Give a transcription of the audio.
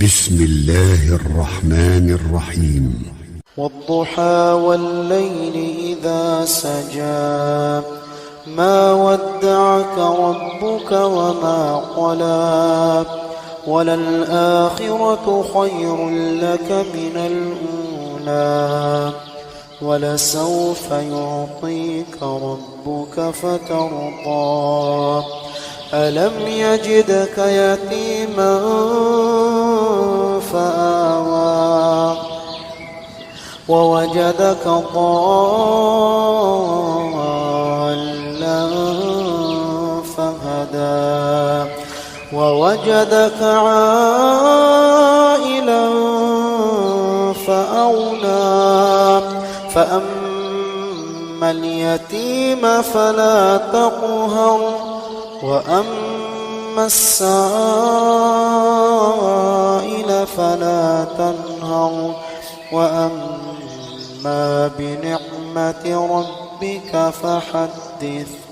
بسم الله الرحمن الرحيم. والضحى والليل إذا سجى ما ودعك ربك وما قلى وللآخرة خير لك من الأولى ولسوف يعطيك ربك فترضى ألم يجدك يتيما فآوى ووجدك ضالا فهدى ووجدك عائلا فأغنى فأما اليتيم فلا تقهر وأما السائل فلا تنهر وأما بنعمة ربك فحدث.